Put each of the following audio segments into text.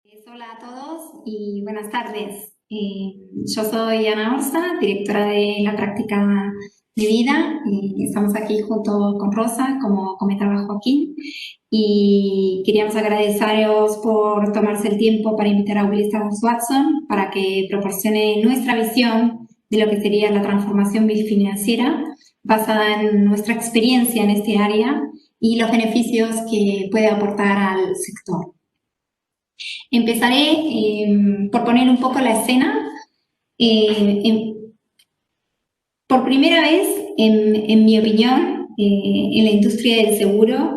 Hola a todos y buenas tardes. Yo soy Ana Orza, directora de la práctica de vida, y estamos aquí junto con Rosa, como comentaba Joaquín, y queríamos agradeceros por tomarse el tiempo para invitar a Willis Towers Watson para que proporcione nuestra visión de lo que sería la transformación financiera basada en nuestra experiencia en este área y los beneficios que puede aportar al sector. Empezaré por poner un poco la escena. Por primera vez, en mi opinión, en la industria del seguro,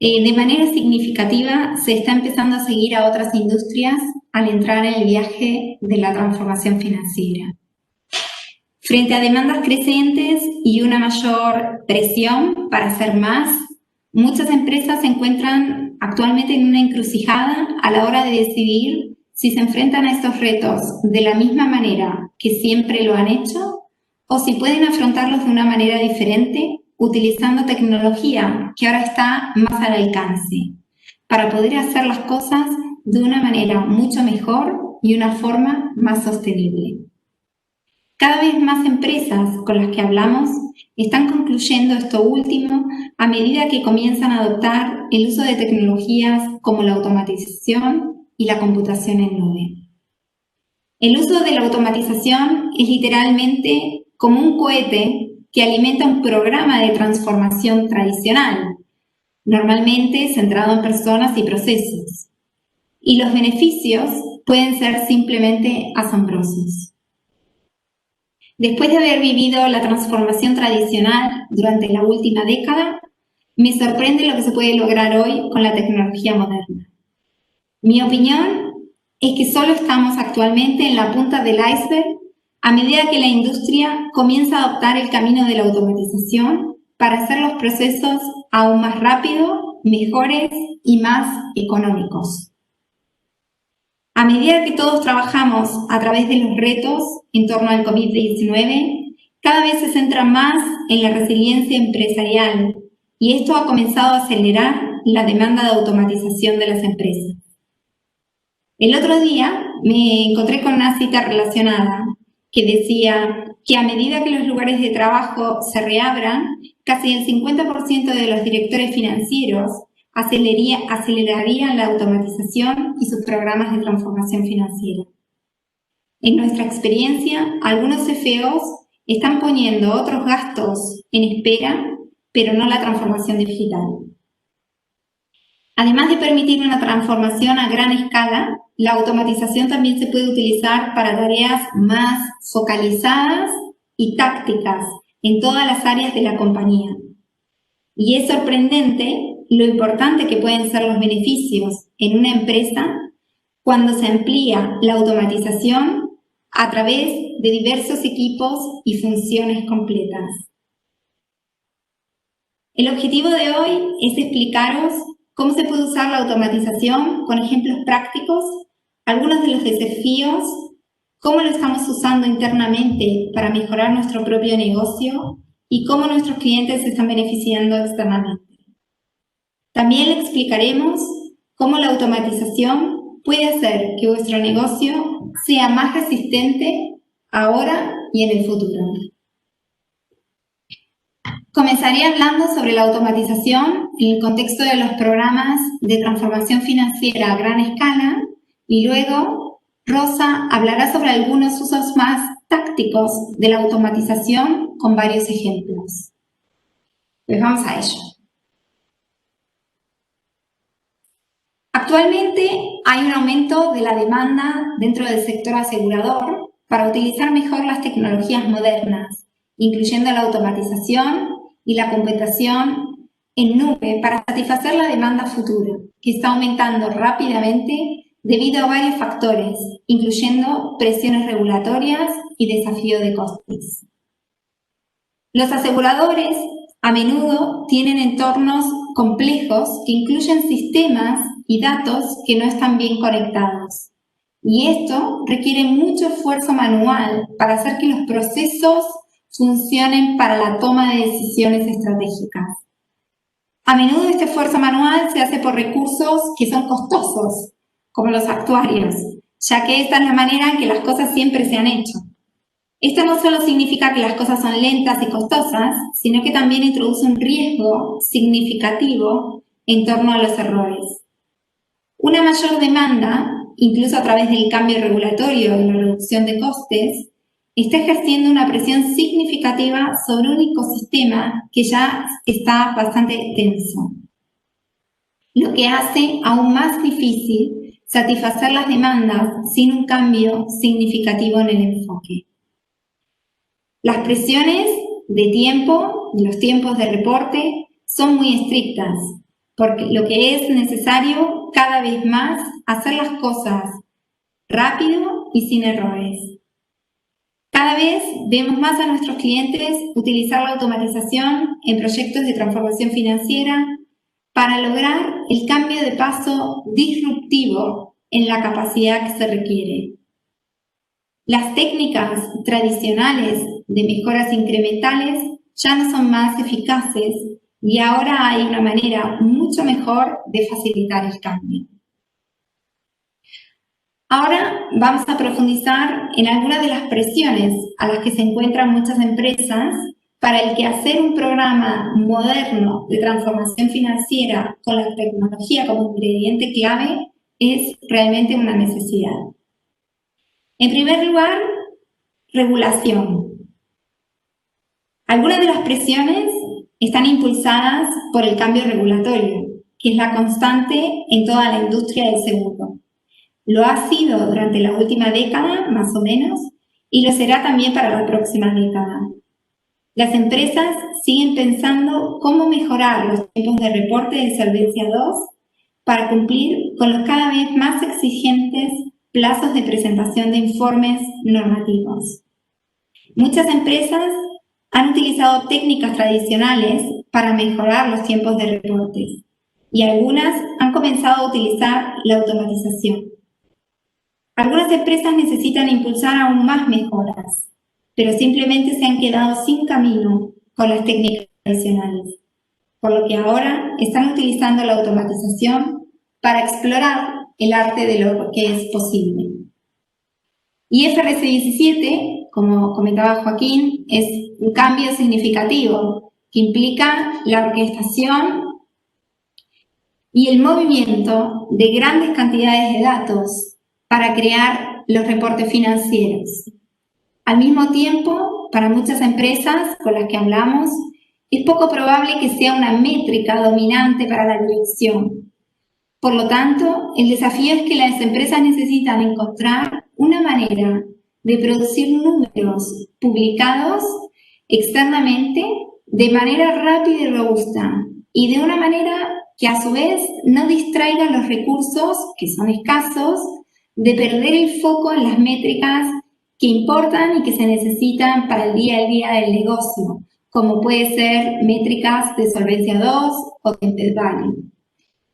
de manera significativa se está empezando a seguir a otras industrias al entrar en el viaje de la transformación financiera. Frente a demandas crecientes y una mayor presión para hacer más, muchas empresas se encuentran actualmente en una encrucijada a la hora de decidir si se enfrentan a estos retos de la misma manera que siempre lo han hecho o si pueden afrontarlos de una manera diferente utilizando tecnología que ahora está más al alcance para poder hacer las cosas de una manera mucho mejor y una forma más sostenible. Cada vez más empresas con las que hablamos están concluyendo esto último a medida que comienzan a adoptar el uso de tecnologías como la automatización y la computación en nube. El uso de la automatización es literalmente como un cohete que alimenta un programa de transformación tradicional, normalmente centrado en personas y procesos. Y los beneficios pueden ser simplemente asombrosos. Después de haber vivido la transformación tradicional durante la última década, me sorprende lo que se puede lograr hoy con la tecnología moderna. Mi opinión es que solo estamos actualmente en la punta del iceberg a medida que la industria comienza a adoptar el camino de la automatización para hacer los procesos aún más rápidos, mejores y más económicos. A medida que todos trabajamos a través de los retos en torno al COVID-19, cada vez se centra más en la resiliencia empresarial y esto ha comenzado a acelerar la demanda de automatización de las empresas. El otro día me encontré con una cita relacionada que decía que a medida que los lugares de trabajo se reabran, casi el 50% de los directores financieros acelerarían la automatización y sus programas de transformación financiera. En nuestra experiencia, algunos CFOs están poniendo otros gastos en espera, pero no la transformación digital. Además de permitir una transformación a gran escala, la automatización también se puede utilizar para tareas más focalizadas y tácticas en todas las áreas de la compañía. Y es sorprendente lo importante que pueden ser los beneficios en una empresa cuando se amplía la automatización a través de diversos equipos y funciones completas. El objetivo de hoy es explicaros cómo se puede usar la automatización con ejemplos prácticos, algunos de los desafíos, cómo lo estamos usando internamente para mejorar nuestro propio negocio y cómo nuestros clientes se están beneficiando externamente. También le explicaremos cómo la automatización puede hacer que vuestro negocio sea más resistente ahora y en el futuro. Comenzaré hablando sobre la automatización en el contexto de los programas de transformación financiera a gran escala y luego Rosa hablará sobre algunos usos más tácticos de la automatización con varios ejemplos. Pues vamos a ello. Actualmente hay un aumento de la demanda dentro del sector asegurador para utilizar mejor las tecnologías modernas, incluyendo la automatización y la computación en nube para satisfacer la demanda futura, que está aumentando rápidamente debido a varios factores, incluyendo presiones regulatorias y desafío de costes. Los aseguradores a menudo tienen entornos complejos que incluyen sistemas y datos que no están bien conectados. Y esto requiere mucho esfuerzo manual para hacer que los procesos funcionen para la toma de decisiones estratégicas. A menudo este esfuerzo manual se hace por recursos que son costosos, como los actuarios, ya que esta es la manera en que las cosas siempre se han hecho. Esto no solo significa que las cosas son lentas y costosas, sino que también introduce un riesgo significativo en torno a los errores. Una mayor demanda, incluso a través del cambio regulatorio y la reducción de costes, está ejerciendo una presión significativa sobre un ecosistema que ya está bastante tenso, lo que hace aún más difícil satisfacer las demandas sin un cambio significativo en el enfoque. Las presiones de tiempo, los tiempos de reporte, son muy estrictas, porque lo que es necesario cada vez más hacer las cosas rápido y sin errores. Cada vez vemos más a nuestros clientes utilizar la automatización en proyectos de transformación financiera para lograr el cambio de paso disruptivo en la capacidad que se requiere. Las técnicas tradicionales de mejoras incrementales ya no son más eficaces y ahora hay una manera mucho mejor de facilitar el cambio. Ahora vamos a profundizar en algunas de las presiones a las que se encuentran muchas empresas para el que hacer un programa moderno de transformación financiera con la tecnología como ingrediente clave es realmente una necesidad. En primer lugar, regulación. Algunas de las presiones están impulsadas por el cambio regulatorio, que es la constante en toda la industria del seguro. Lo ha sido durante la última década, más o menos, y lo será también para la próxima década. Las empresas siguen pensando cómo mejorar los tiempos de reporte de Solvencia II para cumplir con los cada vez más exigentes plazos de presentación de informes normativos. Muchas empresas han utilizado técnicas tradicionales para mejorar los tiempos de reportes y algunas han comenzado a utilizar la automatización. Algunas empresas necesitan impulsar aún más mejoras, pero simplemente se han quedado sin camino con las técnicas tradicionales, por lo que ahora están utilizando la automatización para explorar el arte de lo que es posible. IFRS 17, como comentaba Joaquín, es un cambio significativo que implica la orquestación y el movimiento de grandes cantidades de datos para crear los reportes financieros. Al mismo tiempo, para muchas empresas con las que hablamos, es poco probable que sea una métrica dominante para la dirección. Por lo tanto, el desafío es que las empresas necesitan encontrar una manera de producir números publicados externamente de manera rápida y robusta y de una manera que a su vez no distraiga los recursos, que son escasos, de perder el foco en las métricas que importan y que se necesitan para el día a día del negocio, como puede ser métricas de Solvencia II o de Embedded Value,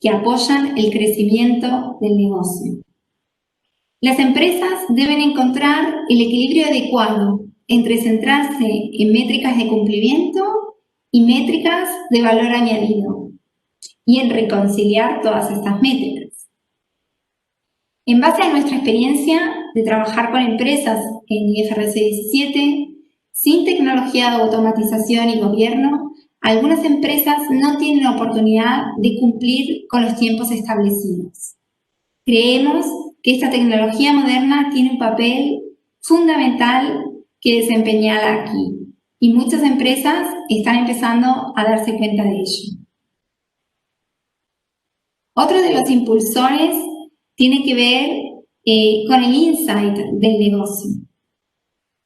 que apoyan el crecimiento del negocio. Las empresas deben encontrar el equilibrio adecuado entre centrarse en métricas de cumplimiento y métricas de valor añadido, y en reconciliar todas estas métricas. En base a nuestra experiencia de trabajar con empresas en IFRS 17, sin tecnología de automatización y gobierno, algunas empresas no tienen la oportunidad de cumplir con los tiempos establecidos. Creemos que esta tecnología moderna tiene un papel fundamental que desempeñar aquí, y muchas empresas están empezando a darse cuenta de ello. Otro de los impulsores tiene que ver con el insight del negocio.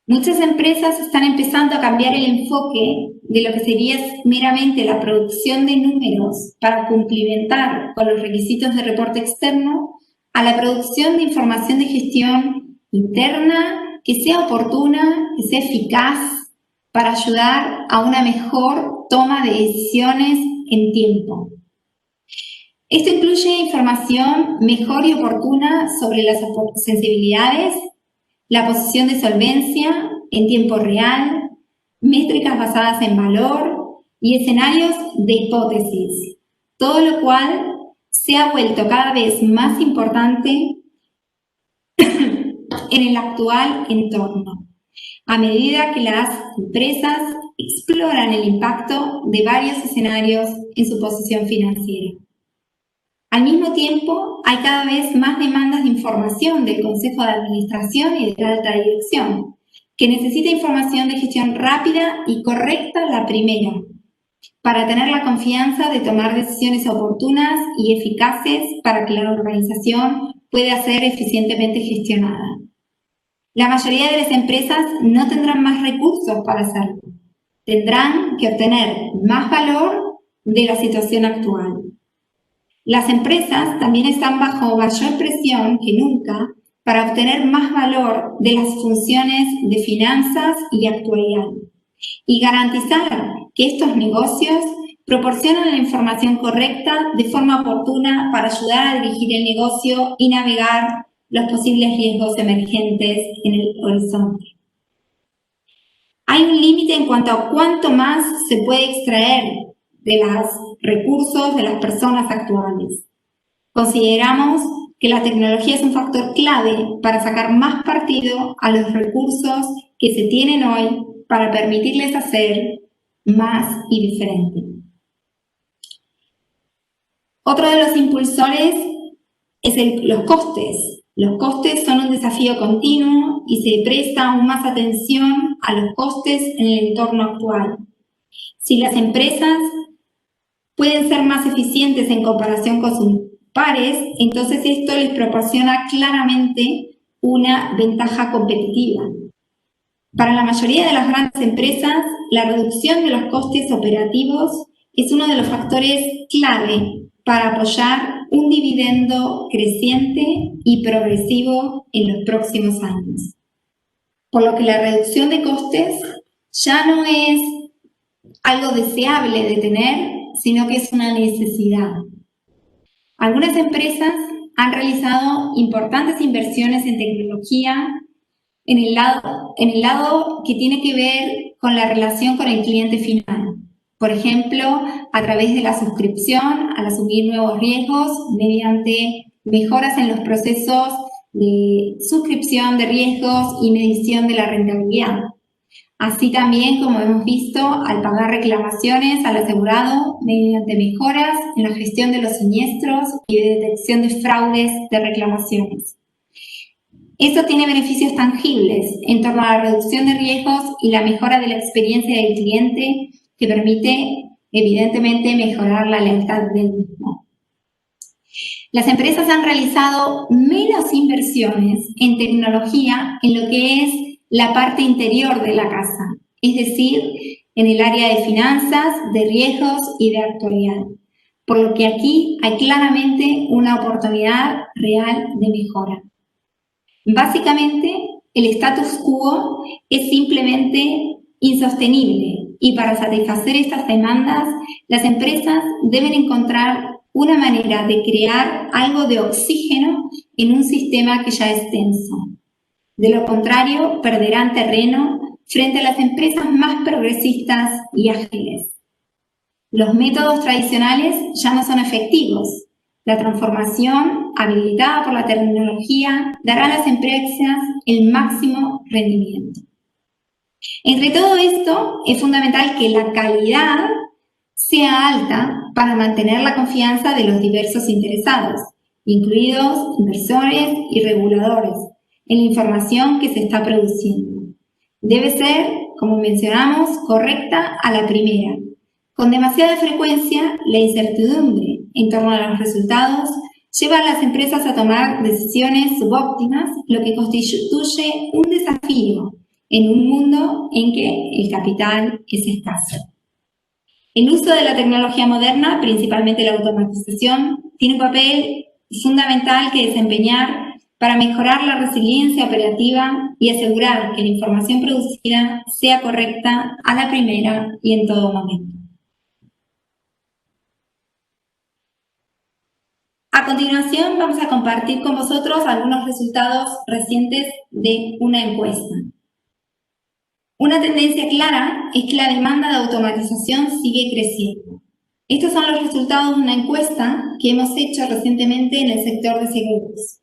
Muchas empresas están empezando a cambiar el enfoque de lo que sería meramente la producción de números para cumplimentar con los requisitos de reporte externo a la producción de información de gestión interna que sea oportuna, que sea eficaz para ayudar a una mejor toma de decisiones en tiempo. Esto incluye información mejor y oportuna sobre las sensibilidades, la posición de solvencia en tiempo real, métricas basadas en valor y escenarios de hipótesis, todo lo cual se ha vuelto cada vez más importante en el actual entorno, a medida que las empresas exploran el impacto de varios escenarios en su posición financiera. Al mismo tiempo, hay cada vez más demandas de información del Consejo de Administración y de la alta dirección, que necesita información de gestión rápida y correcta la primera, para tener la confianza de tomar decisiones oportunas y eficaces para que la organización pueda ser eficientemente gestionada. La mayoría de las empresas no tendrán más recursos para hacerlo. Tendrán que obtener más valor de la situación actual. Las empresas también están bajo mayor presión que nunca para obtener más valor de las funciones de finanzas y actuarial y garantizar que estos negocios proporcionan la información correcta de forma oportuna para ayudar a dirigir el negocio y navegar los posibles riesgos emergentes en el horizonte. Hay un límite en cuanto a cuánto más se puede extraer de los recursos de las personas actuales. Consideramos que la tecnología es un factor clave para sacar más partido a los recursos que se tienen hoy para permitirles hacer más y diferente. Otro de los impulsores es los costes. Los costes son un desafío continuo y se presta aún más atención a los costes en el entorno actual. Si las empresas pueden ser más eficientes en comparación con sus pares, entonces esto les proporciona claramente una ventaja competitiva. Para la mayoría de las grandes empresas, la reducción de los costes operativos es uno de los factores clave para apoyar un dividendo creciente y progresivo en los próximos años. Por lo que la reducción de costes ya no es algo deseable de tener, sino que es una necesidad. Algunas empresas han realizado importantes inversiones en tecnología en el lado que tiene que ver con la relación con el cliente final. Por ejemplo, a través de la suscripción, al asumir nuevos riesgos, mediante mejoras en los procesos de suscripción de riesgos y medición de la rentabilidad. Así también, como hemos visto, al pagar reclamaciones al asegurado mediante mejoras en la gestión de los siniestros y de detección de fraudes de reclamaciones. Esto tiene beneficios tangibles en torno a la reducción de riesgos y la mejora de la experiencia del cliente, que permite, evidentemente, mejorar la lealtad del mismo. Las empresas han realizado menos inversiones en tecnología en lo que es la parte interior de la casa, es decir, en el área de finanzas, de riesgos y de actuarial, por lo que aquí hay claramente una oportunidad real de mejora. Básicamente, el status quo es simplemente insostenible y para satisfacer estas demandas, las empresas deben encontrar una manera de crear algo de oxígeno en un sistema que ya es tenso. De lo contrario, perderán terreno frente a las empresas más progresistas y ágiles. Los métodos tradicionales ya no son efectivos. La transformación habilitada por la tecnología dará a las empresas el máximo rendimiento. Entre todo esto, es fundamental que la calidad sea alta para mantener la confianza de los diversos interesados, incluidos inversores y reguladores, en la información que se está produciendo. Debe ser, como mencionamos, correcta a la primera. Con demasiada frecuencia, la incertidumbre en torno a los resultados lleva a las empresas a tomar decisiones subóptimas, lo que constituye un desafío en un mundo en que el capital es escaso. El uso de la tecnología moderna, principalmente la automatización, tiene un papel fundamental que desempeñar para mejorar la resiliencia operativa y asegurar que la información producida sea correcta a la primera y en todo momento. A continuación, vamos a compartir con vosotros algunos resultados recientes de una encuesta. Una tendencia clara es que la demanda de automatización sigue creciendo. Estos son los resultados de una encuesta que hemos hecho recientemente en el sector de seguros.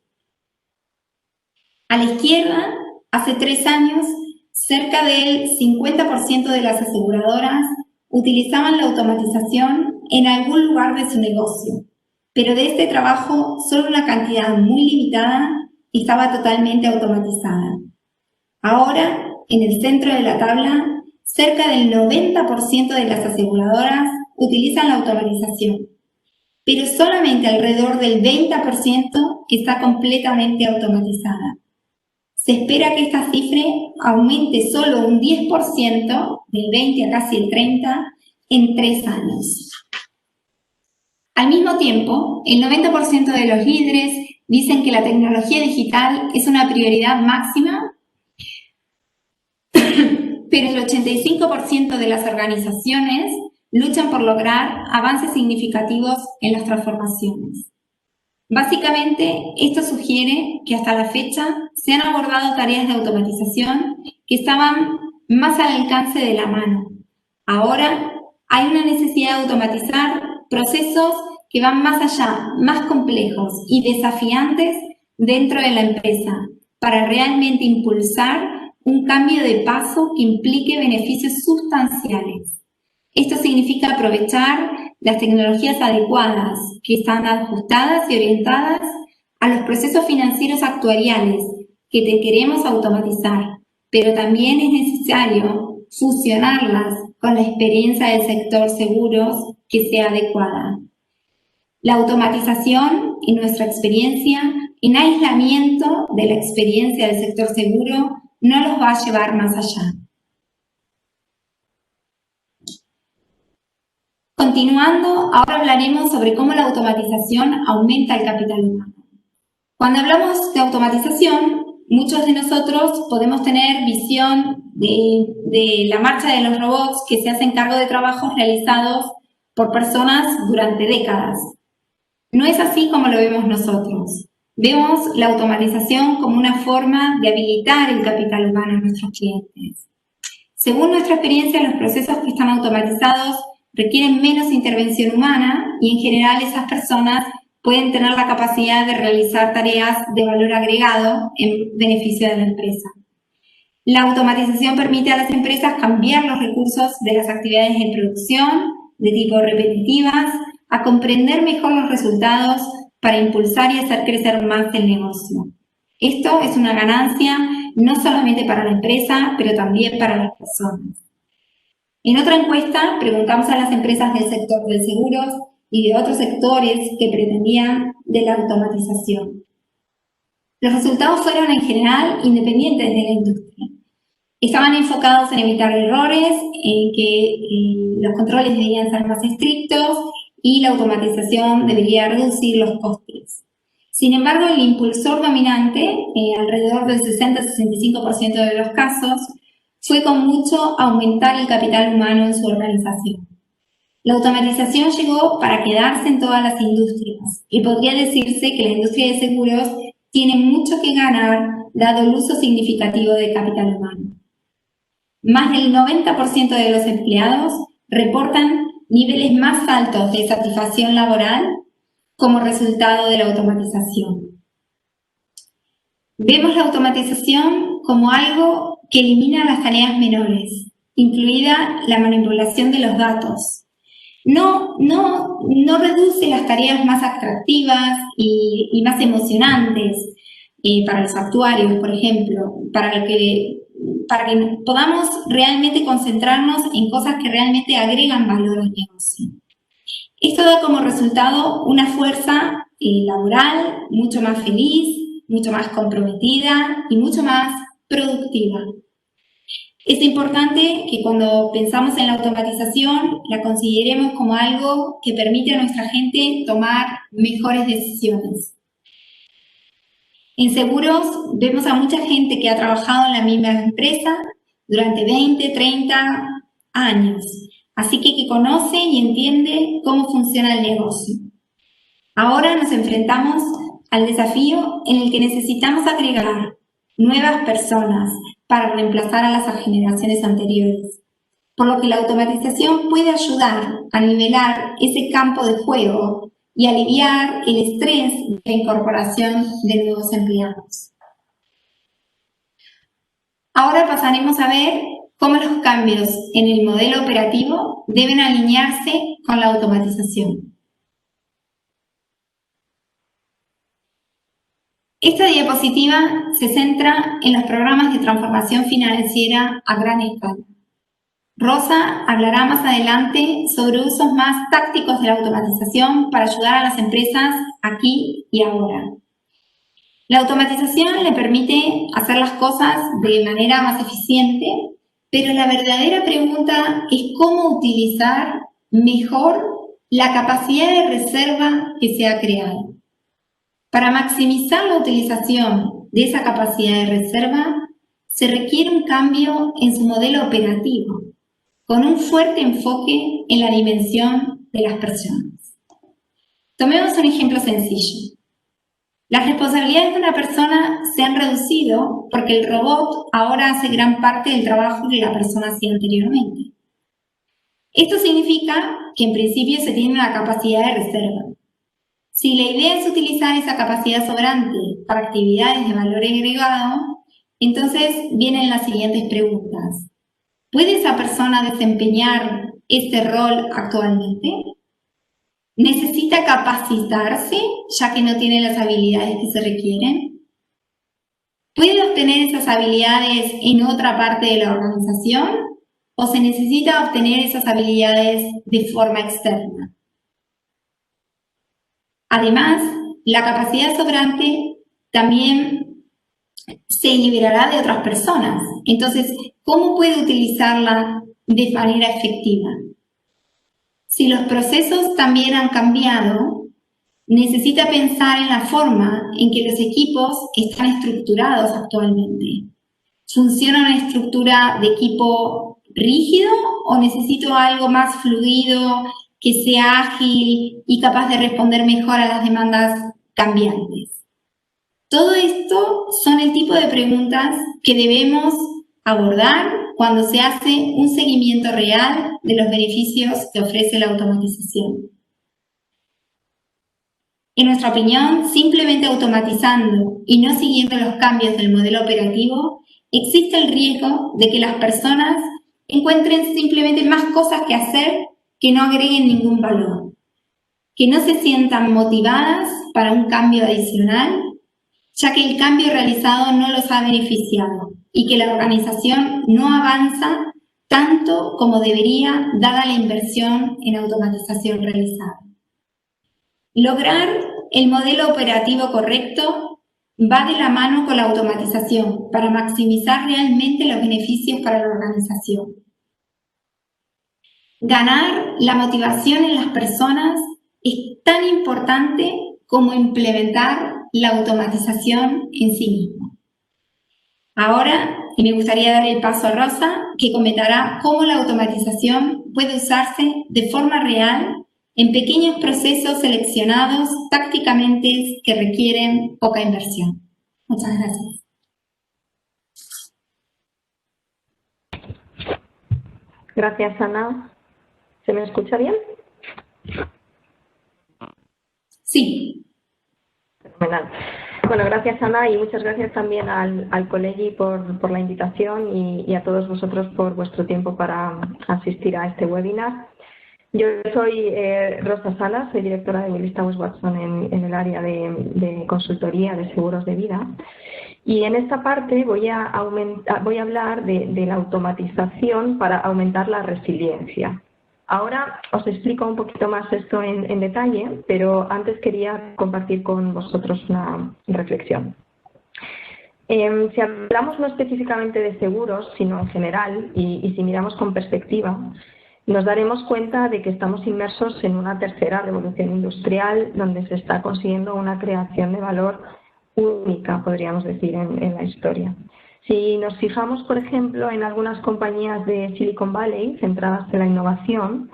A la izquierda, hace 3 años, cerca del 50% de las aseguradoras utilizaban la automatización en algún lugar de su negocio, pero de este trabajo solo una cantidad muy limitada estaba totalmente automatizada. Ahora, en el centro de la tabla, cerca del 90% de las aseguradoras utilizan la automatización, pero solamente alrededor del 20% está completamente automatizada. Se espera que esta cifra aumente solo un 10%, del 20 a casi el 30%, en 3 años. Al mismo tiempo, el 90% de los líderes dicen que la tecnología digital es una prioridad máxima, pero el 85% de las organizaciones luchan por lograr avances significativos en las transformaciones. Básicamente, esto sugiere que hasta la fecha se han abordado tareas de automatización que estaban más al alcance de la mano. Ahora hay una necesidad de automatizar procesos que van más allá, más complejos y desafiantes dentro de la empresa para realmente impulsar un cambio de paso que implique beneficios sustanciales. Esto significa aprovechar las tecnologías adecuadas que están ajustadas y orientadas a los procesos financieros actuariales que te queremos automatizar, pero también es necesario fusionarlas con la experiencia del sector seguros que sea adecuada. La automatización, en nuestra experiencia, en aislamiento de la experiencia del sector seguro, no los va a llevar más allá. Continuando, ahora hablaremos sobre cómo la automatización aumenta el capital humano. Cuando hablamos de automatización, muchos de nosotros podemos tener visión de la marcha de los robots que se hacen cargo de trabajos realizados por personas durante décadas. No es así como lo vemos nosotros. Vemos la automatización como una forma de habilitar el capital humano en nuestros clientes. Según nuestra experiencia, los procesos que están automatizados requieren menos intervención humana y en general esas personas pueden tener la capacidad de realizar tareas de valor agregado en beneficio de la empresa. La automatización permite a las empresas cambiar los recursos de las actividades de producción de tipo repetitivas a comprender mejor los resultados para impulsar y hacer crecer más el negocio. Esto es una ganancia no solamente para la empresa, pero también para las personas. En otra encuesta preguntamos a las empresas del sector de seguros y de otros sectores que pretendían de la automatización. Los resultados fueron en general independientes de la industria. Estaban enfocados en evitar errores, en que los controles debían ser más estrictos y la automatización debería reducir los costes. Sin embargo, el impulsor dominante, alrededor del 60-65% de los casos, fue con mucho aumentar el capital humano en su organización. La automatización llegó para quedarse en todas las industrias y podría decirse que la industria de seguros tiene mucho que ganar dado el uso significativo de capital humano. Más del 90% de los empleados reportan niveles más altos de satisfacción laboral como resultado de la automatización. Vemos la automatización como algo que elimina las tareas menores, incluida la manipulación de los datos. No reduce las tareas más atractivas y más emocionantes para los actuarios, por ejemplo, para que podamos realmente concentrarnos en cosas que realmente agregan valor al negocio. Esto da como resultado una fuerza laboral mucho más feliz, mucho más comprometida y mucho más productiva. Es importante que cuando pensamos en la automatización la consideremos como algo que permite a nuestra gente tomar mejores decisiones. En seguros vemos a mucha gente que ha trabajado en la misma empresa durante 20, 30 años, así que conoce y entiende cómo funciona el negocio. Ahora nos enfrentamos al desafío en el que necesitamos agregar nuevas personas para reemplazar a las generaciones anteriores. por lo que la automatización puede ayudar a nivelar ese campo de juego y aliviar el estrés de la incorporación de nuevos empleados. Ahora pasaremos a ver cómo los cambios en el modelo operativo deben alinearse con la automatización. Esta diapositiva se centra en los programas de transformación financiera a gran escala. Rosa hablará más adelante sobre usos más tácticos de la automatización para ayudar a las empresas aquí y ahora. La automatización le permite hacer las cosas de manera más eficiente, pero la verdadera pregunta es cómo utilizar mejor la capacidad de reserva que se ha creado. Para maximizar la utilización de esa capacidad de reserva, se requiere un cambio en su modelo operativo, con un fuerte enfoque en la dimensión de las personas. Tomemos un ejemplo sencillo. Las responsabilidades de una persona se han reducido porque el robot ahora hace gran parte del trabajo que la persona hacía anteriormente. Esto significa que en principio se tiene una capacidad de reserva. Si la idea es utilizar esa capacidad sobrante para actividades de valor agregado, entonces vienen las siguientes preguntas. ¿Puede esa persona desempeñar este rol actualmente? ¿Necesita capacitarse ya que no tiene las habilidades que se requieren? ¿Puede obtener esas habilidades en otra parte de la organización o se necesita obtener esas habilidades de forma externa? Además, la capacidad sobrante también se liberará de otras personas. Entonces, ¿cómo puede utilizarla de manera efectiva? Si los procesos también han cambiado, necesita pensar en la forma en que los equipos están estructurados actualmente. ¿Funciona una estructura de equipo rígido o necesito algo más fluido, que sea ágil y capaz de responder mejor a las demandas cambiantes? Todo esto son el tipo de preguntas que debemos abordar cuando se hace un seguimiento real de los beneficios que ofrece la automatización. En nuestra opinión, simplemente automatizando y no siguiendo los cambios del modelo operativo, existe el riesgo de que las personas encuentren simplemente más cosas que hacer que no agreguen ningún valor, que no se sientan motivadas para un cambio adicional, ya que el cambio realizado no los ha beneficiado y que la organización no avanza tanto como debería dada la inversión en automatización realizada. Lograr el modelo operativo correcto va de la mano con la automatización para maximizar realmente los beneficios para la organización. Ganar la motivación en las personas es tan importante como implementar la automatización en sí misma. Ahora me gustaría dar el paso a Rosa, que comentará cómo la automatización puede usarse de forma real en pequeños procesos seleccionados tácticamente que requieren poca inversión. Muchas gracias. Gracias, Ana. ¿Se me escucha bien? Sí. Fenomenal. Bueno, gracias, Ana, y muchas gracias también al Colegi por la invitación y a todos vosotros por vuestro tiempo para asistir a este webinar. Yo soy Rosa Salas, soy directora de Willis Towers Watson en el área de consultoría de seguros de vida. Y en esta parte voy a hablar de la automatización para aumentar la resiliencia. Ahora os explico un poquito más esto en detalle, pero antes quería compartir con vosotros una reflexión. Si hablamos no específicamente de seguros, sino en general, y si miramos con perspectiva, nos daremos cuenta de que estamos inmersos en una tercera revolución industrial donde se está consiguiendo una creación de valor única, podríamos decir, en la historia. Si nos fijamos, por ejemplo, en algunas compañías de Silicon Valley centradas en la innovación,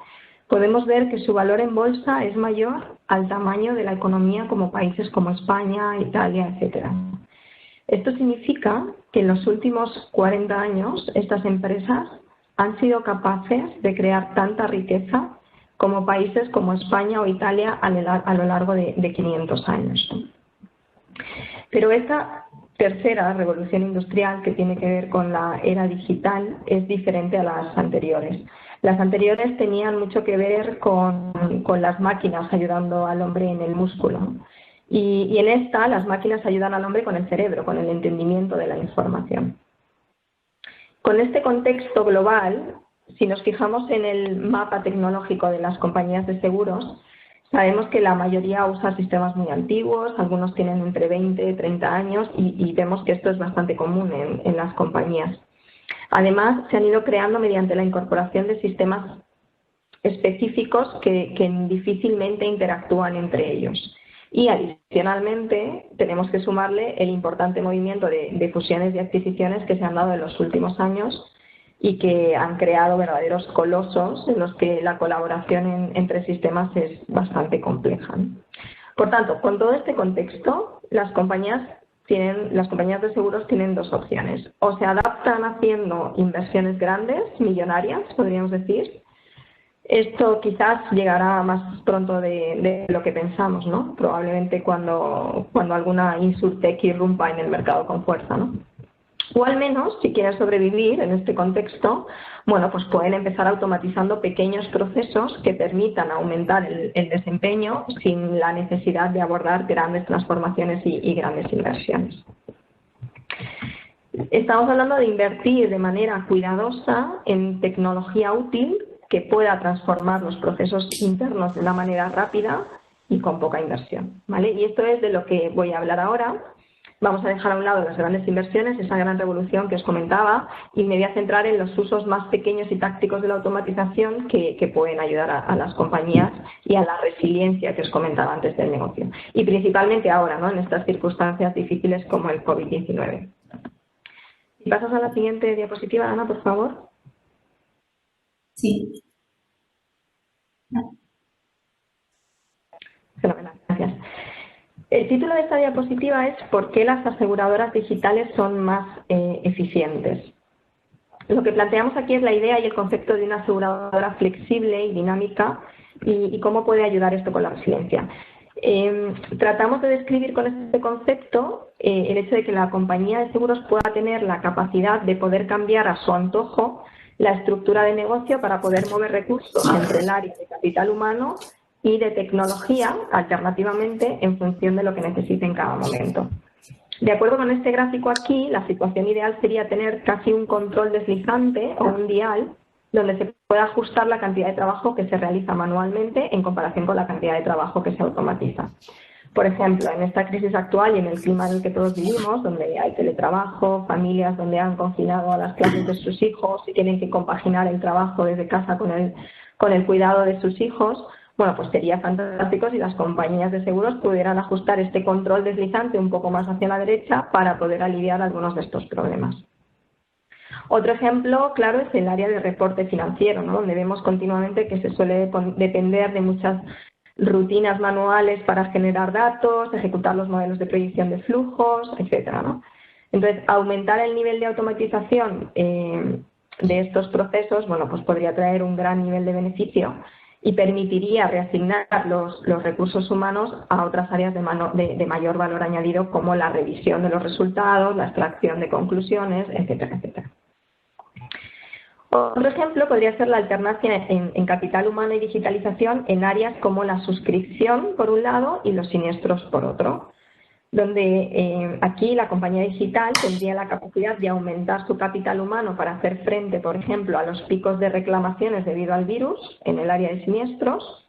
podemos ver que su valor en bolsa es mayor al tamaño de la economía como países como España, Italia, etc. Esto significa que en los últimos 40 años estas empresas han sido capaces de crear tanta riqueza como países como España o Italia a lo largo de 500 años. Pero esta tercera revolución industrial, que tiene que ver con la era digital, es diferente a las anteriores. Las anteriores tenían mucho que ver con las máquinas ayudando al hombre en el músculo. Y en esta, las máquinas ayudan al hombre con el cerebro, con el entendimiento de la información. Con este contexto global, si nos fijamos en el mapa tecnológico de las compañías de seguros, sabemos que la mayoría usa sistemas muy antiguos, algunos tienen entre 20 y 30 años y vemos que esto es bastante común en las compañías. Además, se han ido creando mediante la incorporación de sistemas específicos que difícilmente interactúan entre ellos. Y adicionalmente tenemos que sumarle el importante movimiento de fusiones y adquisiciones que se han dado en los últimos años y que han creado verdaderos colosos en los que la colaboración entre sistemas es bastante compleja. Por tanto, con todo este contexto, las compañías de seguros tienen dos opciones. O se adaptan haciendo inversiones grandes, millonarias, podríamos decir. Esto quizás llegará más pronto de lo que pensamos, ¿no? Probablemente cuando alguna insurtech irrumpa en el mercado con fuerza, ¿no? O al menos, si quieren sobrevivir en este contexto, bueno, pues pueden empezar automatizando pequeños procesos que permitan aumentar el desempeño sin la necesidad de abordar grandes transformaciones y grandes inversiones. Estamos hablando de invertir de manera cuidadosa en tecnología útil que pueda transformar los procesos internos de una manera rápida y con poca inversión, ¿vale? Y esto es de lo que voy a hablar ahora. Vamos a dejar a un lado las grandes inversiones, esa gran revolución que os comentaba, y me voy a centrar en los usos más pequeños y tácticos de la automatización que pueden ayudar a las compañías y a la resiliencia que os comentaba antes del negocio. Y principalmente ahora, ¿no?, en estas circunstancias difíciles como el COVID-19. Si pasas a la siguiente diapositiva, Ana, por favor. Sí. Fenomenal, gracias. El título de esta diapositiva es ¿por qué las aseguradoras digitales son más eficientes? Lo que planteamos aquí es la idea y el concepto de una aseguradora flexible y dinámica y cómo puede ayudar esto con la resiliencia. Tratamos de describir con este concepto el hecho de que la compañía de seguros pueda tener la capacidad de poder cambiar a su antojo la estructura de negocio para poder mover recursos entre el área de capital humano y de tecnología, alternativamente, en función de lo que necesite en cada momento. De acuerdo con este gráfico aquí, la situación ideal sería tener casi un control deslizante o un dial donde se pueda ajustar la cantidad de trabajo que se realiza manualmente en comparación con la cantidad de trabajo que se automatiza. Por ejemplo, en esta crisis actual y en el clima en el que todos vivimos, donde hay teletrabajo, familias donde han confinado a las clases de sus hijos y tienen que compaginar el trabajo desde casa con el cuidado de sus hijos, bueno, pues sería fantástico si las compañías de seguros pudieran ajustar este control deslizante un poco más hacia la derecha para poder aliviar algunos de estos problemas. Otro ejemplo claro es el área de reporte financiero, ¿no?, donde vemos continuamente que se suele depender de muchas rutinas manuales para generar datos, ejecutar los modelos de predicción de flujos, etcétera, ¿no? Entonces, aumentar el nivel de automatización de estos procesos, bueno, pues podría traer un gran nivel de beneficio y permitiría reasignar los recursos humanos a otras áreas de mayor valor añadido, como la revisión de los resultados, la extracción de conclusiones, etcétera, etcétera. Otro ejemplo podría ser la alternancia en capital humano y digitalización en áreas como la suscripción, por un lado, y los siniestros, por otro, donde aquí la compañía digital tendría la capacidad de aumentar su capital humano para hacer frente, por ejemplo, a los picos de reclamaciones debido al virus en el área de siniestros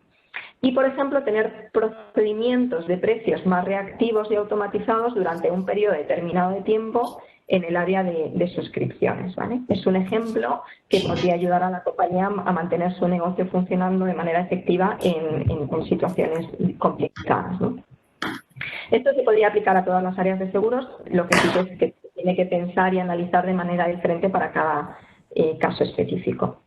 y, por ejemplo, tener procedimientos de precios más reactivos y automatizados durante un periodo determinado de tiempo en el área de suscripciones, ¿vale? Es un ejemplo que podría ayudar a la compañía a mantener su negocio funcionando de manera efectiva en situaciones complicadas, ¿no? Esto se podría aplicar a todas las áreas de seguros, lo que sí es que se tiene que pensar y analizar de manera diferente para cada caso específico.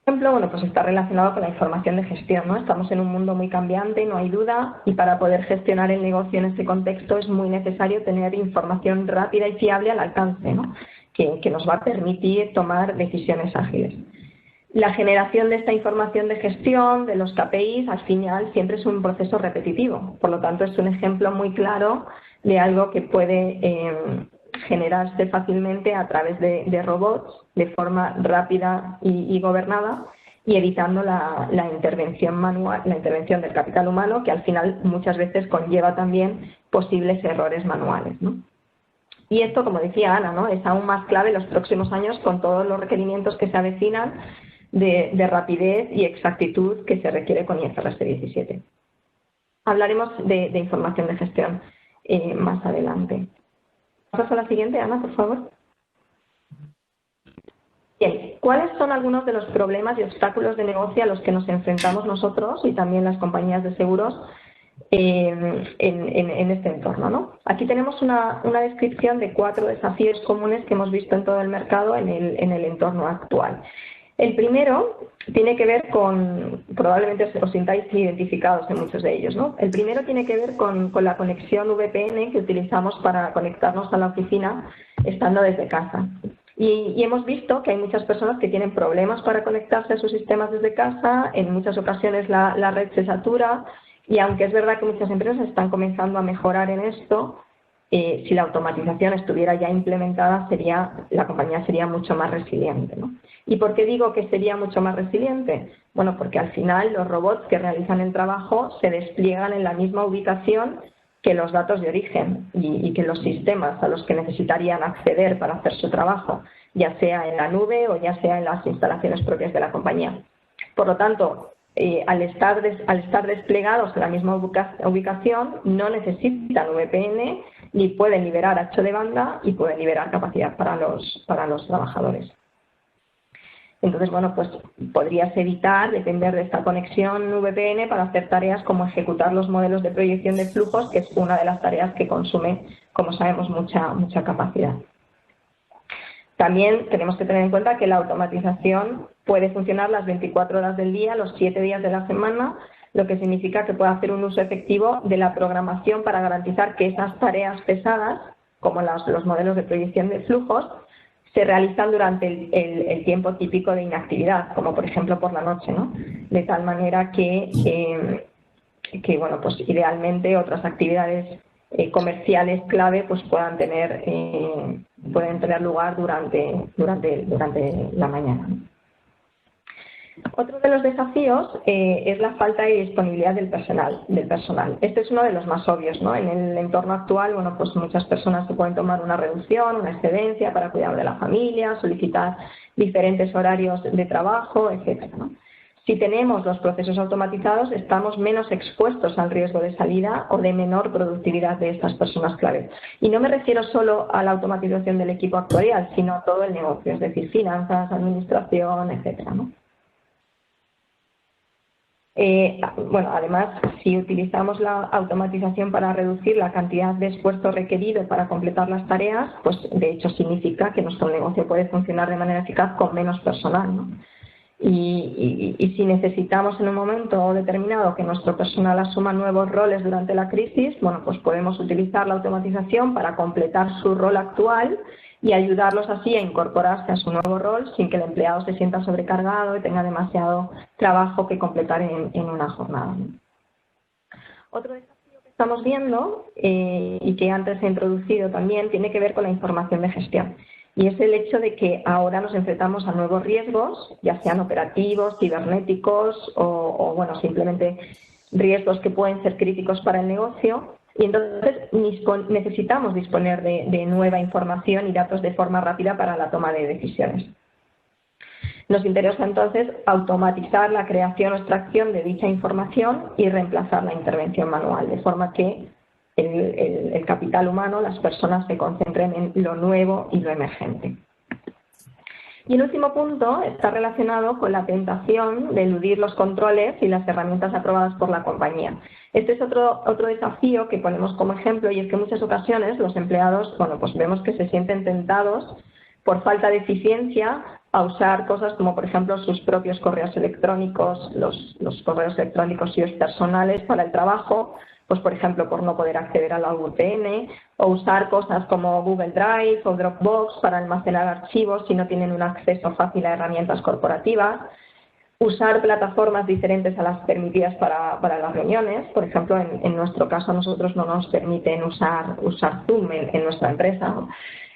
Por ejemplo, bueno, pues está relacionado con la información de gestión, ¿no? Estamos en un mundo muy cambiante, no hay duda, y para poder gestionar el negocio en este contexto es muy necesario tener información rápida y fiable al alcance, ¿no? que nos va a permitir tomar decisiones ágiles. La generación de esta información de gestión, de los KPIs, al final siempre es un proceso repetitivo. Por lo tanto, es un ejemplo muy claro de algo que puede generarse fácilmente a través de robots de forma rápida y gobernada, y evitando la intervención manual, la intervención del capital humano, que al final muchas veces conlleva también posibles errores manuales, ¿no? Y esto, como decía Ana, ¿no?, es aún más clave en los próximos años con todos los requerimientos que se avecinan de rapidez y exactitud que se requiere con IFRS 17. Hablaremos de información de gestión más adelante. Pasamos a la siguiente, Ana, por favor. Bien, ¿cuáles son algunos de los problemas y obstáculos de negocio a los que nos enfrentamos nosotros y también las compañías de seguros en este entorno, ¿no? Aquí tenemos una descripción de 4 desafíos comunes que hemos visto en todo el mercado en el entorno actual. El primero tiene que ver con, probablemente os sintáis identificados en muchos de ellos, ¿no? El primero tiene que ver con la conexión VPN que utilizamos para conectarnos a la oficina estando desde casa. Y hemos visto que hay muchas personas que tienen problemas para conectarse a sus sistemas desde casa, en muchas ocasiones la red se satura, y aunque es verdad que muchas empresas están comenzando a mejorar en esto, si la automatización estuviera ya implementada, la compañía sería mucho más resiliente, ¿no? ¿Y por qué digo que sería mucho más resiliente? Bueno, porque al final los robots que realizan el trabajo se despliegan en la misma ubicación que los datos de origen y que los sistemas a los que necesitarían acceder para hacer su trabajo, ya sea en la nube o ya sea en las instalaciones propias de la compañía. Por lo tanto, al estar desplegados en la misma ubicación, no necesitan VPN ni pueden liberar ancho de banda y pueden liberar capacidad para los trabajadores. Entonces, bueno, pues podrías evitar depender de esta conexión VPN para hacer tareas como ejecutar los modelos de proyección de flujos, que es una de las tareas que consume, como sabemos, mucha capacidad. También tenemos que tener en cuenta que la automatización puede funcionar las 24 horas del día, los 7 días de la semana, lo que significa que puede hacer un uso efectivo de la programación para garantizar que esas tareas pesadas, como los modelos de proyección de flujos, se realizan durante el tiempo típico de inactividad, como por ejemplo por la noche, ¿no? De tal manera que bueno, pues idealmente otras actividades comerciales clave pues pueden tener lugar durante la mañana. Otro de los desafíos es la falta de disponibilidad del personal. Este es uno de los más obvios, ¿no? En el entorno actual, bueno, pues muchas personas se pueden tomar una reducción, una excedencia para cuidar de la familia, solicitar diferentes horarios de trabajo, etcétera, ¿no? Si tenemos los procesos automatizados, estamos menos expuestos al riesgo de salida o de menor productividad de estas personas clave. Y no me refiero solo a la automatización del equipo actuarial, sino a todo el negocio, es decir, finanzas, administración, etcétera, ¿no? Bueno, además, si utilizamos la automatización para reducir la cantidad de esfuerzo requerido para completar las tareas, pues de hecho significa que nuestro negocio puede funcionar de manera eficaz con menos personal, ¿no? Y si necesitamos en un momento determinado que nuestro personal asuma nuevos roles durante la crisis, bueno, pues podemos utilizar la automatización para completar su rol actual y ayudarlos así a incorporarse a su nuevo rol sin que el empleado se sienta sobrecargado y tenga demasiado trabajo que completar en una jornada. Otro desafío que estamos viendo y que antes he introducido también tiene que ver con la información de gestión. Y es el hecho de que ahora nos enfrentamos a nuevos riesgos, ya sean operativos, cibernéticos o bueno, simplemente riesgos que pueden ser críticos para el negocio. Y entonces necesitamos disponer de nueva información y datos de forma rápida para la toma de decisiones. Nos interesa entonces automatizar la creación o extracción de dicha información y reemplazar la intervención manual, de forma que el capital humano, las personas se concentren en lo nuevo y lo emergente. Y el último punto está relacionado con la tentación de eludir los controles y las herramientas aprobadas por la compañía. Este es otro desafío que ponemos como ejemplo, y es que en muchas ocasiones los empleados, bueno, pues vemos que se sienten tentados por falta de eficiencia a usar cosas como, por ejemplo, sus propios correos electrónicos, los correos electrónicos y los personales para el trabajo, pues por ejemplo por no poder acceder a la VPN, o usar cosas como Google Drive o Dropbox para almacenar archivos si no tienen un acceso fácil a herramientas corporativas, usar plataformas diferentes a las permitidas para las reuniones. Por ejemplo, en nuestro caso a nosotros no nos permiten usar Zoom en nuestra empresa, ¿no?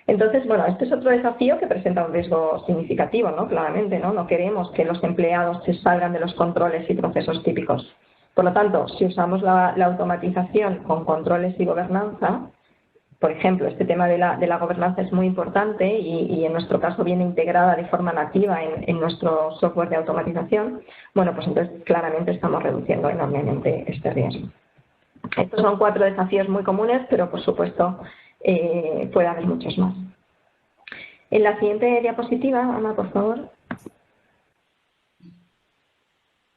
Entonces, bueno, este es otro desafío que presenta un riesgo significativo, ¿no? Claramente, ¿no? No queremos que los empleados se salgan de los controles y procesos típicos. Por lo tanto, si usamos la automatización con controles y gobernanza, por ejemplo, este tema de la gobernanza es muy importante y en nuestro caso viene integrada de forma nativa en nuestro software de automatización, bueno, pues entonces claramente estamos reduciendo enormemente este riesgo. Estos son 4 desafíos muy comunes, pero por supuesto puede haber muchos más. En la siguiente diapositiva, Ana, por favor.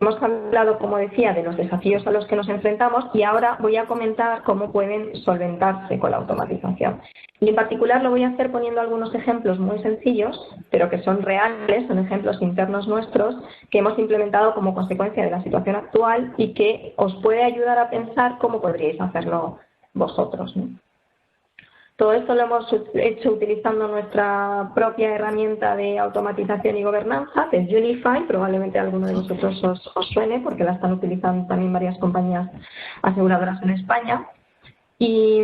Hemos hablado, como decía, de los desafíos a los que nos enfrentamos y ahora voy a comentar cómo pueden solventarse con la automatización. Y en particular lo voy a hacer poniendo algunos ejemplos muy sencillos, pero que son reales, son ejemplos internos nuestros que hemos implementado como consecuencia de la situación actual y que os puede ayudar a pensar cómo podríais hacerlo vosotros, ¿no? Todo esto lo hemos hecho utilizando nuestra propia herramienta de automatización y gobernanza, que es Unify. Probablemente a alguno de vosotros os suene porque la están utilizando también varias compañías aseguradoras en España. Y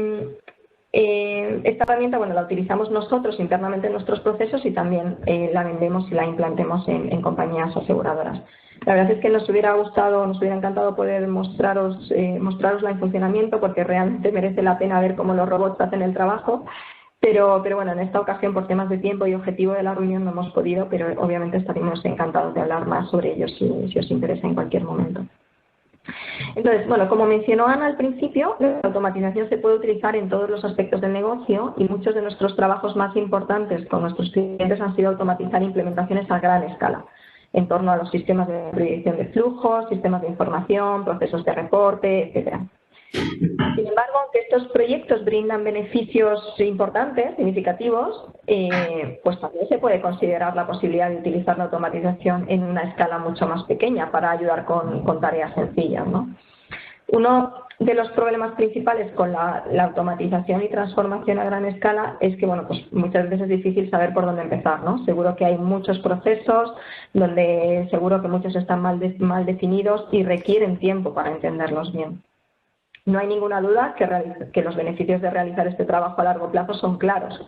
esta herramienta, bueno, la utilizamos nosotros internamente en nuestros procesos y también la vendemos y la implantemos en compañías aseguradoras. La verdad es que nos hubiera gustado, nos hubiera encantado poder mostrarosla en funcionamiento porque realmente merece la pena ver cómo los robots hacen el trabajo, pero bueno, en esta ocasión por temas de tiempo y objetivo de la reunión no hemos podido, pero obviamente estaremos encantados de hablar más sobre ellos si os interesa en cualquier momento. Entonces, bueno, como mencionó Ana al principio, la automatización se puede utilizar en todos los aspectos del negocio y muchos de nuestros trabajos más importantes con nuestros clientes han sido automatizar implementaciones a gran escala en torno a los sistemas de proyección de flujos, sistemas de información, procesos de reporte, etcétera. Sin embargo, aunque estos proyectos brindan beneficios importantes, significativos, pues también se puede considerar la posibilidad de utilizar la automatización en una escala mucho más pequeña para ayudar con tareas sencillas, ¿no? Uno de los problemas principales con la automatización y transformación a gran escala es que, bueno, pues muchas veces es difícil saber por dónde empezar, ¿no? Seguro que hay muchos procesos donde seguro que muchos están mal definidos y requieren tiempo para entenderlos bien. No hay ninguna duda que los beneficios de realizar este trabajo a largo plazo son claros,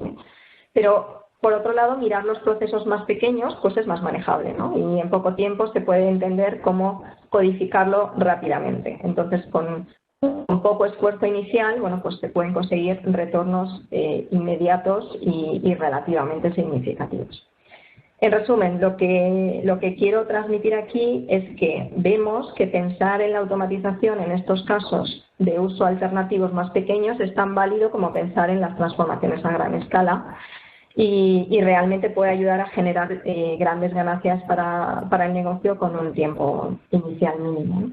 pero por otro lado, mirar los procesos más pequeños pues es más manejable, ¿no? Y en poco tiempo se puede entender cómo codificarlo rápidamente. Entonces, con poco esfuerzo inicial, bueno, pues se pueden conseguir retornos inmediatos y relativamente significativos. En resumen, lo que quiero transmitir aquí es que vemos que pensar en la automatización en estos casos de uso alternativos más pequeños es tan válido como pensar en las transformaciones a gran escala y realmente puede ayudar a generar grandes ganancias para el negocio con un tiempo inicial mínimo, ¿no?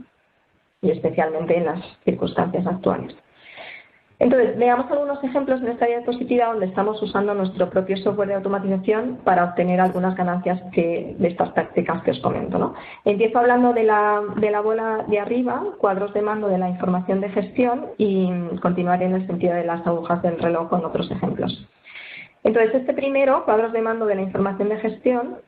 Y especialmente en las circunstancias actuales. Entonces, veamos algunos ejemplos en esta diapositiva donde estamos usando nuestro propio software de automatización para obtener algunas ganancias de estas tácticas que os comento, ¿no? Empiezo hablando de la bola de arriba, cuadros de mando de la información de gestión, y continuaré en el sentido de las agujas del reloj con otros ejemplos. Entonces, este primero, cuadros de mando de la información de gestión,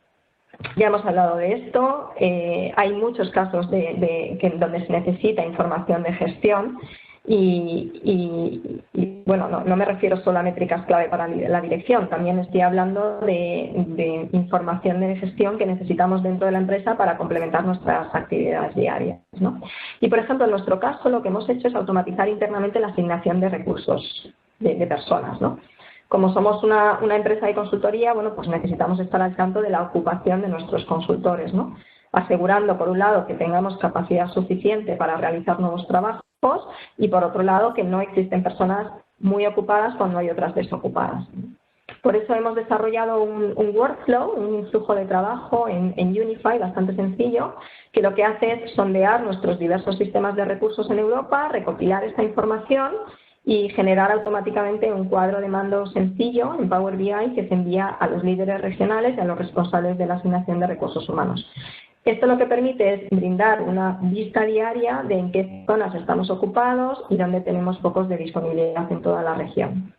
ya hemos hablado de esto, hay muchos casos donde se necesita información de gestión y bueno, no me refiero solo a métricas clave para la dirección, también estoy hablando de información de gestión que necesitamos dentro de la empresa para complementar nuestras actividades diarias, ¿no? Y por ejemplo, en nuestro caso lo que hemos hecho es automatizar internamente la asignación de recursos de personas, ¿no? Como somos una empresa de consultoría, bueno, pues necesitamos estar al tanto de la ocupación de nuestros consultores, ¿no? Asegurando, por un lado, que tengamos capacidad suficiente para realizar nuevos trabajos y, por otro lado, que no existen personas muy ocupadas cuando hay otras desocupadas. Por eso hemos desarrollado un workflow, un flujo de trabajo en Unify bastante sencillo, que lo que hace es sondear nuestros diversos sistemas de recursos en Europa, recopilar esta información y generar automáticamente un cuadro de mando sencillo en Power BI que se envía a los líderes regionales y a los responsables de la asignación de recursos humanos. Esto lo que permite es brindar una vista diaria de en qué zonas estamos ocupados y dónde tenemos focos de disponibilidad en toda la región.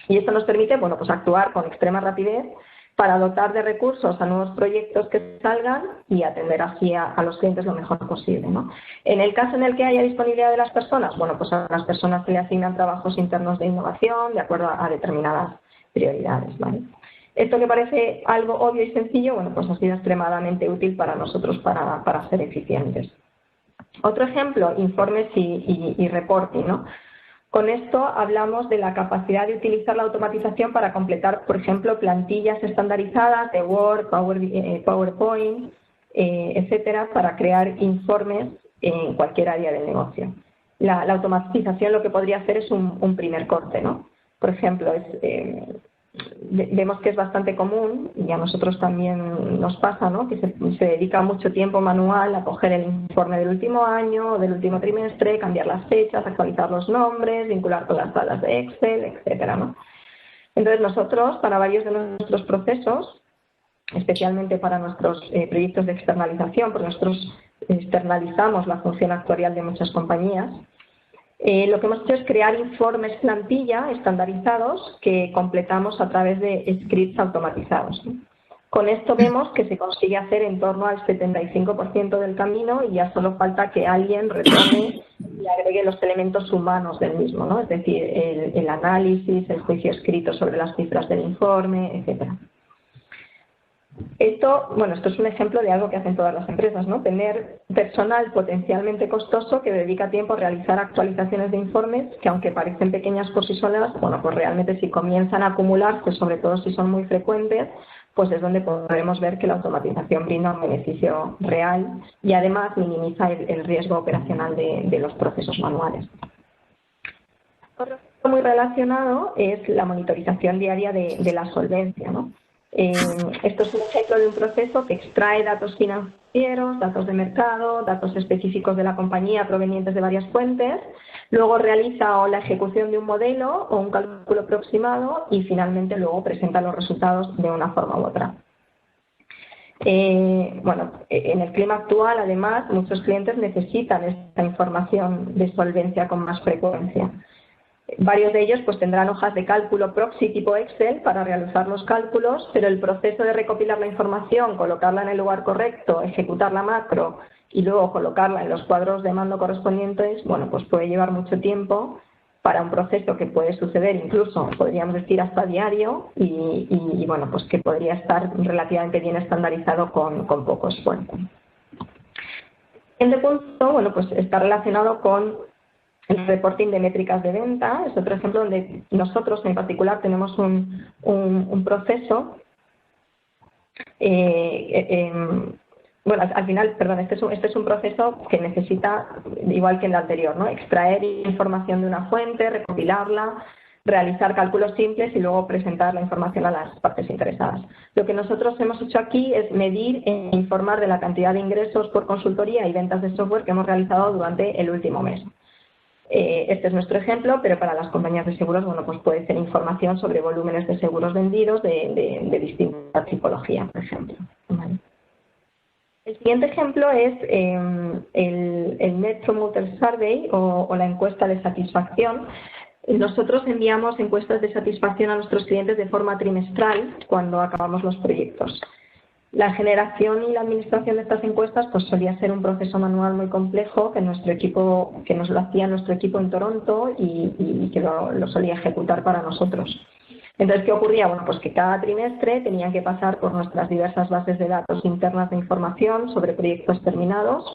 Y esto nos permite, bueno, pues actuar con extrema rapidez para dotar de recursos a nuevos proyectos que salgan y atender así a los clientes lo mejor posible, ¿no? En el caso en el que haya disponibilidad de las personas, bueno, pues a las personas se le asignan trabajos internos de innovación de acuerdo a determinadas prioridades, ¿vale? Esto que parece algo obvio y sencillo, bueno, pues ha sido extremadamente útil para nosotros para ser eficientes. Otro ejemplo, informes y reporting, ¿no? Con esto hablamos de la capacidad de utilizar la automatización para completar, por ejemplo, plantillas estandarizadas de Word, PowerPoint, etcétera, para crear informes en cualquier área del negocio. La automatización lo que podría hacer es un primer corte, ¿no? Por ejemplo, vemos que es bastante común, y a nosotros también nos pasa, ¿no?, que se dedica mucho tiempo manual a coger el informe del último año o del último trimestre, cambiar las fechas, actualizar los nombres, vincular con las tablas de Excel, etcétera, ¿no? Entonces nosotros, para varios de nuestros procesos, especialmente para nuestros proyectos de externalización, porque nosotros externalizamos la función actuarial de muchas compañías, lo que hemos hecho es crear informes plantilla estandarizados que completamos a través de scripts automatizados, ¿no? Con esto vemos que se consigue hacer en torno al 75% del camino y ya solo falta que alguien retome y agregue los elementos humanos del mismo, ¿no? Es decir, el análisis, el juicio escrito sobre las cifras del informe, etcétera. Esto es un ejemplo de algo que hacen todas las empresas, ¿no? Tener personal potencialmente costoso que dedica tiempo a realizar actualizaciones de informes que, aunque parecen pequeñas por sí solas, bueno, pues realmente si comienzan a acumularse, sobre todo si son muy frecuentes, pues es donde podremos ver que la automatización brinda un beneficio real y además minimiza el riesgo operacional de los procesos manuales. Otro aspecto muy relacionado es la monitorización diaria de la solvencia, ¿no? Esto es un ejemplo de un proceso que extrae datos financieros, datos de mercado, datos específicos de la compañía provenientes de varias fuentes, luego realiza la ejecución de un modelo o un cálculo aproximado y finalmente luego presenta los resultados de una forma u otra. En el clima actual, además, muchos clientes necesitan esta información de solvencia con más frecuencia. Varios de ellos pues tendrán hojas de cálculo proxy tipo Excel para realizar los cálculos, pero el proceso de recopilar la información, colocarla en el lugar correcto, ejecutar la macro y luego colocarla en los cuadros de mando correspondientes, bueno, pues puede llevar mucho tiempo para un proceso que puede suceder incluso, podríamos decir, hasta diario y bueno, pues que podría estar relativamente bien estandarizado con poco esfuerzo. El siguiente punto, bueno, pues está relacionado con el reporting de métricas de venta. Es otro ejemplo donde nosotros en particular tenemos un proceso, al final, perdón, este es un proceso que necesita, igual que el anterior, ¿no?, extraer información de una fuente, recopilarla, realizar cálculos simples y luego presentar la información a las partes interesadas. Lo que nosotros hemos hecho aquí es medir e informar de la cantidad de ingresos por consultoría y ventas de software que hemos realizado durante el último mes. Este es nuestro ejemplo, pero para las compañías de seguros, bueno, pues puede ser información sobre volúmenes de seguros vendidos de distinta tipología, por ejemplo. ¿Vale? El siguiente ejemplo es el Net Promoter Survey o la encuesta de satisfacción. Nosotros enviamos encuestas de satisfacción a nuestros clientes de forma trimestral cuando acabamos los proyectos. La generación y la administración de estas encuestas pues solía ser un proceso manual muy complejo que nos lo hacía nuestro equipo en Toronto y que lo solía ejecutar para nosotros. Entonces, ¿qué ocurría? Bueno, pues que cada trimestre tenían que pasar por nuestras diversas bases de datos internas de información sobre proyectos terminados,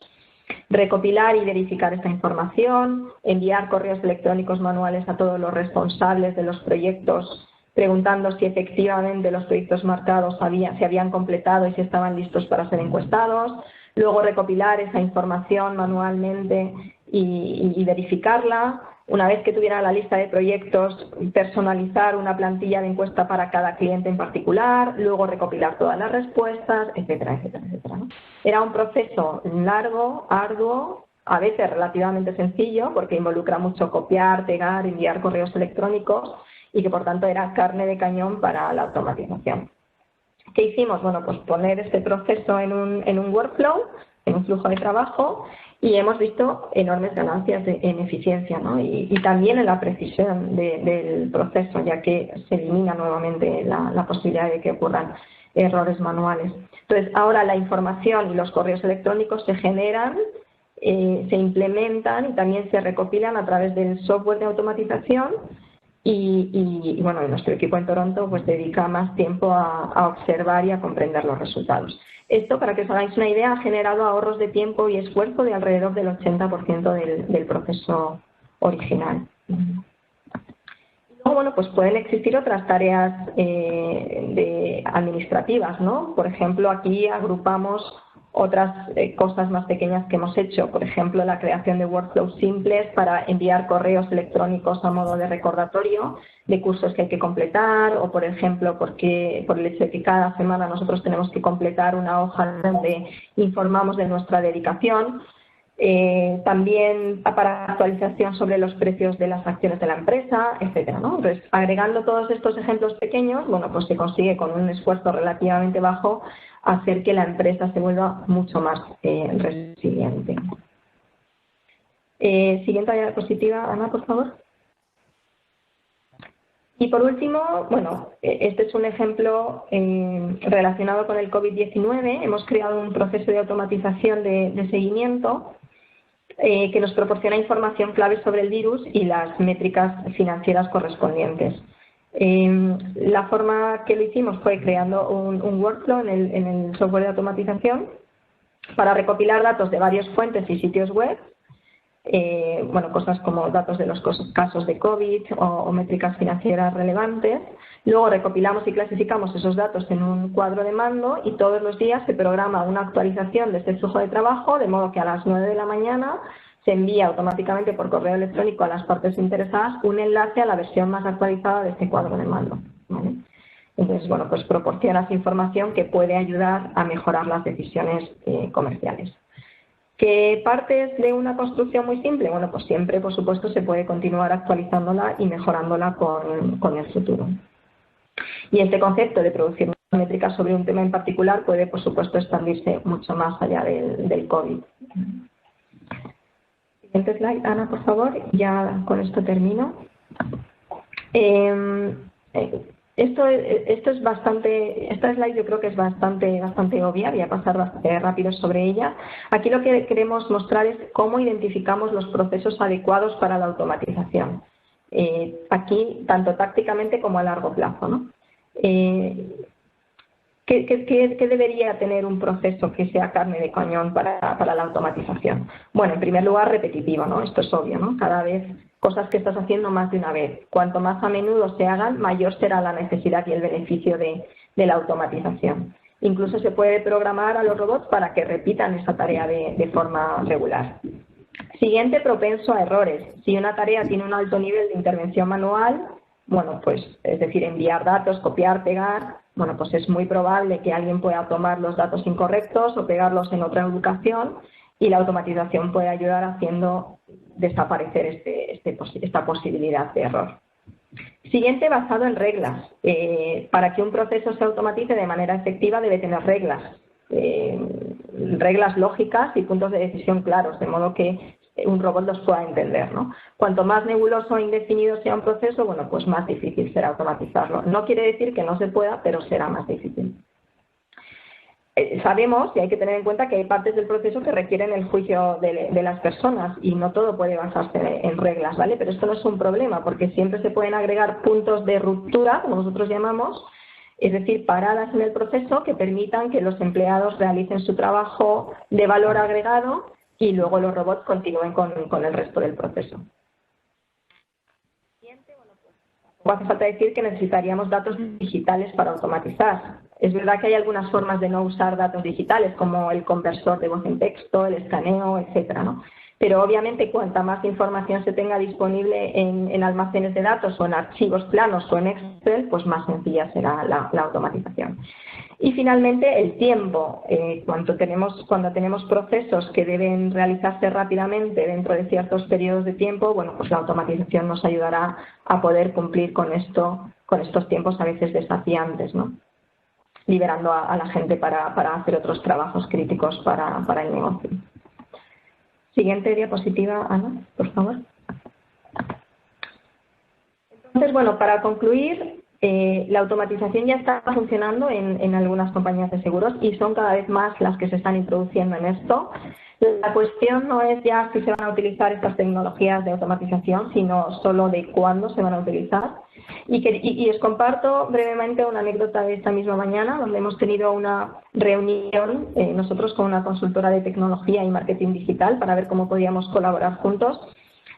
recopilar y verificar esta información, enviar correos electrónicos manuales a todos los responsables de los proyectos preguntando si efectivamente los proyectos marcados se habían completado y si estaban listos para ser encuestados, luego recopilar esa información manualmente y verificarla. Una vez que tuviera la lista de proyectos, personalizar una plantilla de encuesta para cada cliente en particular, luego recopilar todas las respuestas, etcétera, etcétera, etcétera, ¿no? Era un proceso largo, arduo, a veces relativamente sencillo, porque involucra mucho copiar, pegar, enviar correos electrónicos, y que por tanto era carne de cañón para la automatización. ¿Qué hicimos? Bueno, pues poner este proceso en un workflow, en un flujo de trabajo, y hemos visto enormes ganancias en eficiencia, ¿no? Y también en la precisión del proceso, ya que se elimina nuevamente la posibilidad de que ocurran errores manuales. Entonces, ahora la información y los correos electrónicos se generan, se implementan y también se recopilan a través del software de automatización y bueno, nuestro equipo en Toronto pues dedica más tiempo a observar y a comprender los resultados. Esto, para que os hagáis una idea, ha generado ahorros de tiempo y esfuerzo de alrededor del 80% del proceso original. Luego, bueno, pues pueden existir otras tareas administrativas, ¿no? Por ejemplo, aquí agrupamos otras cosas más pequeñas que hemos hecho, por ejemplo, la creación de workflows simples para enviar correos electrónicos a modo de recordatorio de cursos que hay que completar, o por ejemplo, por el hecho de que cada semana nosotros tenemos que completar una hoja donde informamos de nuestra dedicación. También para actualización sobre los precios de las acciones de la empresa, etcétera, ¿no? Entonces, agregando todos estos ejemplos pequeños, bueno, pues se consigue con un esfuerzo relativamente bajo hacer que la empresa se vuelva mucho más resiliente. Siguiente diapositiva, Ana, por favor. Y por último, bueno, este es un ejemplo relacionado con el COVID-19. Hemos creado un proceso de automatización de seguimiento que nos proporciona información clave sobre el virus y las métricas financieras correspondientes. La forma que lo hicimos fue creando un workflow en el software de automatización para recopilar datos de varias fuentes y sitios web, bueno, cosas como datos de los casos de COVID o métricas financieras relevantes. Luego recopilamos y clasificamos esos datos en un cuadro de mando y todos los días se programa una actualización de este flujo de trabajo, de modo que a las 9 de la mañana se envía automáticamente por correo electrónico a las partes interesadas un enlace a la versión más actualizada de este cuadro de mando, ¿vale? Entonces, bueno, pues proporcionas información que puede ayudar a mejorar las decisiones comerciales. ¿Qué partes de una construcción muy simple? Bueno, pues siempre, por supuesto, se puede continuar actualizándola y mejorándola con el futuro. Y este concepto de producir métricas sobre un tema en particular puede, por supuesto, expandirse mucho más allá del COVID. Siguiente slide, Ana, por favor. Ya con esto termino. Esta slide yo creo que es bastante obvia, voy a pasar bastante rápido sobre ella. Aquí lo que queremos mostrar es cómo identificamos los procesos adecuados para la automatización. Aquí, tanto tácticamente como a largo plazo, ¿no? ¿Qué debería tener un proceso que sea carne de cañón para la automatización? Bueno, en primer lugar, repetitivo, ¿no? Esto es obvio, ¿no? Cada vez cosas que estás haciendo más de una vez. Cuanto más a menudo se hagan, mayor será la necesidad y el beneficio de la automatización. Incluso se puede programar a los robots para que repitan esa tarea de forma regular. Siguiente, propenso a errores. Si una tarea tiene un alto nivel de intervención manual, bueno, pues es decir, enviar datos, copiar, pegar, bueno, pues es muy probable que alguien pueda tomar los datos incorrectos o pegarlos en otra ubicación y la automatización puede ayudar haciendo desaparecer esta posibilidad de error. Siguiente, basado en reglas. Para que un proceso se automatice de manera efectiva debe tener reglas. Reglas lógicas y puntos de decisión claros, de modo que un robot los pueda entender, ¿no? Cuanto más nebuloso e indefinido sea un proceso, bueno, pues más difícil será automatizarlo. No quiere decir que no se pueda, pero será más difícil. Sabemos, y hay que tener en cuenta, que hay partes del proceso que requieren el juicio de las personas y no todo puede basarse en reglas, ¿vale? Pero esto no es un problema porque siempre se pueden agregar puntos de ruptura, como nosotros llamamos, es decir, paradas en el proceso que permitan que los empleados realicen su trabajo de valor agregado y luego los robots continúen con el resto del proceso. No hace falta decir que necesitaríamos datos digitales para automatizar. Es verdad que hay algunas formas de no usar datos digitales, como el conversor de voz en texto, el escaneo, etcétera, ¿no? Pero obviamente cuanta más información se tenga disponible en almacenes de datos o en archivos planos o en Excel, pues más sencilla será la automatización. Y finalmente el tiempo. Cuando tenemos procesos que deben realizarse rápidamente dentro de ciertos periodos de tiempo, bueno, pues la automatización nos ayudará a poder cumplir con estos tiempos a veces desafiantes, ¿no? liberando a la gente para hacer otros trabajos críticos para el negocio. Siguiente diapositiva, Ana, por favor. Entonces, bueno, para concluir, la automatización ya está funcionando en algunas compañías de seguros y son cada vez más las que se están introduciendo en esto. La cuestión no es ya si se van a utilizar estas tecnologías de automatización, sino solo de cuándo se van a utilizar. Y os comparto brevemente una anécdota de esta misma mañana, donde hemos tenido una reunión nosotros con una consultora de tecnología y marketing digital para ver cómo podíamos colaborar juntos.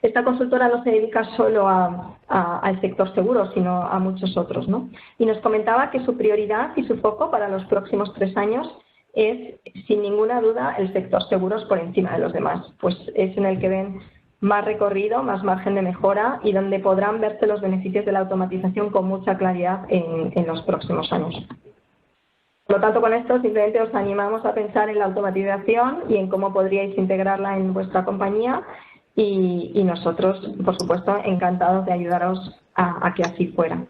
Esta consultora no se dedica solo al sector seguro, sino a muchos otros, ¿no? Y nos comentaba que su prioridad y su foco para los próximos 3 años es, sin ninguna duda, el sector seguros por encima de los demás, pues es en el que ven más recorrido, más margen de mejora y donde podrán verse los beneficios de la automatización con mucha claridad en los próximos años. Por lo tanto, con esto simplemente os animamos a pensar en la automatización y en cómo podríais integrarla en vuestra compañía y nosotros, por supuesto, encantados de ayudaros a que así fuera.